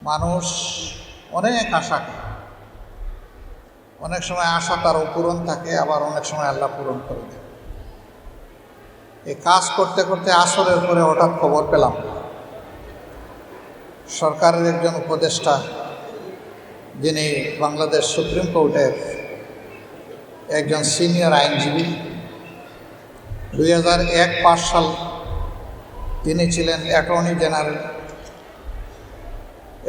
মানুষ অনেক আশা করে, অনেক সময় আশা তারও পূরণ থাকে, আবার অনেক সময় আল্লাহ পূরণ করে দেয়। এই কাজ করতে করতে আসরের পরে হঠাৎ খবর পেলাম সরকারের একজন উপদেষ্টা, যিনি বাংলাদেশ সুপ্রিম কোর্টের একজন সিনিয়র আইনজীবী, 2001-05 সাল তিনি ছিলেন অ্যাটর্নি জেনারেল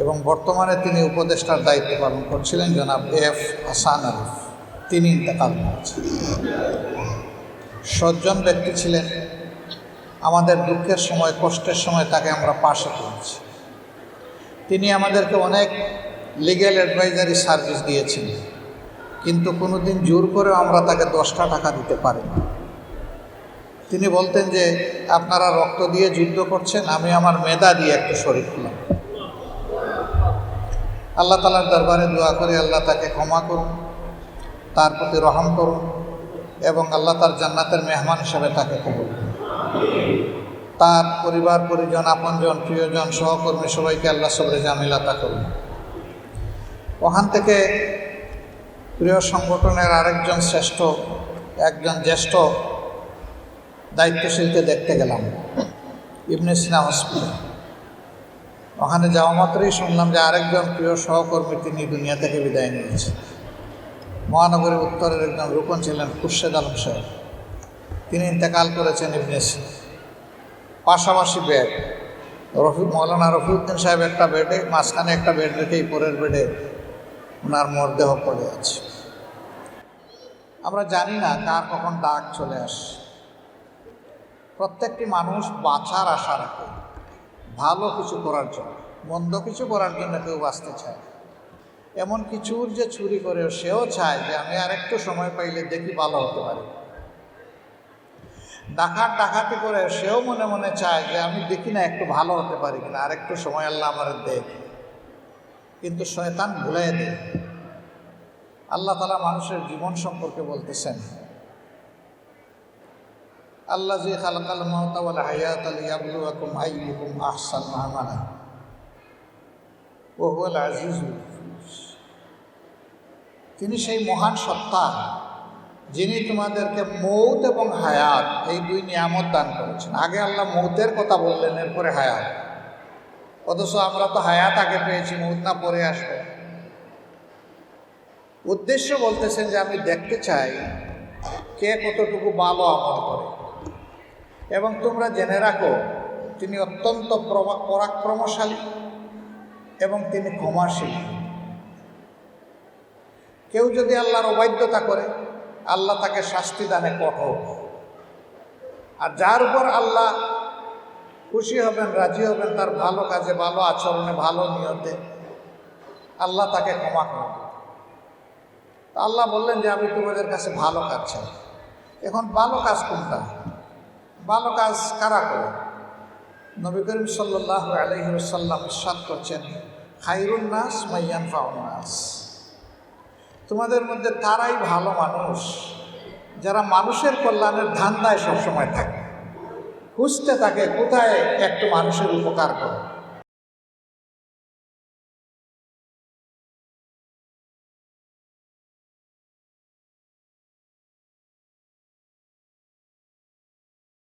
এবং বর্তমানে তিনি উপদেষ্টার দায়িত্ব পালন করছিলেন, জনাব এফ হাসান আরিফ। তিনি ইন্তেকাল করেছেন। সজ্জন ব্যক্তি ছিলেন, আমাদের দুঃখের সময়, কষ্টের সময় তাকে আমরা পাশে পেয়েছি। তিনি আমাদেরকে অনেক লিগ্যাল অ্যাডভাইজারি সার্ভিস দিয়েছেন, কিন্তু কোনোদিন জোর করেও আমরা তাকে 10টা টাকা দিতে পারিনি। তিনি বলতেন যে আপনারা রক্ত দিয়ে যুদ্ধ করছেন, আমি আমার মেধা দিয়ে একটু শরীক হলাম। আল্লাহ তাআলার দরবারে দোয়া করে আল্লাহ তাকে ক্ষমা করুন, তার প্রতি রহম করুন এবং আল্লাহ তার জান্নাতের মেহমান হিসেবে তাকে কবুল করুন। তার পরিবার পরিজন, আপনজন, প্রিয়জন, সহকর্মী সবাইকে আল্লাহ সবরে জামিল আতা করুন। ওখান থেকে প্রিয় সংগঠনের আরেকজন একজন জ্যেষ্ঠ দায়িত্বশীলকে দেখতে গেলাম ইবনে সিনা হসপিটাল। ওখানে যাওয়া মাত্রই শুনলাম যে আরেকজন প্রিয় সহকর্মী তিনি দুনিয়া থেকে বিদায় নিয়েছে। মহানগরীর উত্তরের একজন রুকন ছিলেন খুরশেদ আলম সাহেব, তিনি ইন্তেকাল করেছেন ইবনে সিনা। পাশাপাশি বেড, মৌলানা রফিউদ্দিন সাহেব একটা বেডে, মাঝখানে একটা বেড রেখে পরের বেডে ওনার মরদেহ পড়ে আছে। আমরা জানি না কার কখন ডাক চলে আসে। প্রত্যেকটি মানুষ বাঁচার আশা রাখে, ভালো কিছু করার জন্য, মন্দ কিছু করার জন্য কেউ বাঁচতে চায়। এমন কিছুর যে চুরি করেও সেও চায় যে আমি আর একটু সময় পাইলে দেখি ভালো হতে পারি। ডাকাতি করে সেও মনে মনে চায় যে আমি দেখি না একটু ভালো হতে পারি কিনা, আর একটু সময় আল্লাহ আমার দেয়। কিন্তু শয়তান ভুলাই দেয়। আল্লাহ তাআলা মানুষের জীবন সম্পর্কে বলতেছেন, আল্লাযী খালাকাল মাউতা ওয়াল হায়াতা লিয়াবলুয়াকুম আইয়ুকুম আহসানু আমালা ওয়া হুয়াল আজিজুল হাকীম। তিনি সেই মহান সত্তা যিনি তোমাদেরকে মৌত এবং হায়াত এই দুই নিয়ামত দান করেছেন। আগে আল্লাহ মৌতের কথা বললেন, এরপরে হায়াত। অথচ আমরা তো হায়াত আগে পেয়েছি, মৌত না পরে আসবে। উদ্দেশ্য বলতেছেন যে আমি দেখতে চাই কে কতটুকু ভালো আমল করে। এবং তোমরা জেনে রাখো তিনি অত্যন্ত পরাক্রমশালী এবং তিনি ক্ষমাশীল। কেউ যদি আল্লাহর অবাধ্যতা করে আল্লাহ তাকে শাস্তি দানে কঠোর, আর যার উপর আল্লাহ খুশি হবেন, রাজি হবেন, তার ভালো কাজে, ভালো আচরণে, ভালো নিয়তে আল্লাহ তাকে ক্ষমা করবেন। আল্লাহ বললেন যে আমি তোমাদের কাছে ভালো কাজ চাই। এখন ভালো কাজ কোনটা? ভালো কাজ কারা করে? নবী করিম সাল্লাল্লাহু আলাইহি ওয়াসাল্লাম ইরশাদ করছেন, খায়রুন নাস মান ইয়ানফাউন নাস। তোমাদের মধ্যে তারাই ভালো মানুষ যারা মানুষের কল্যাণের ধান্দায় সবসময় থাকে, খুঁজতে থাকে কোথায় একটু মানুষের উপকার করে।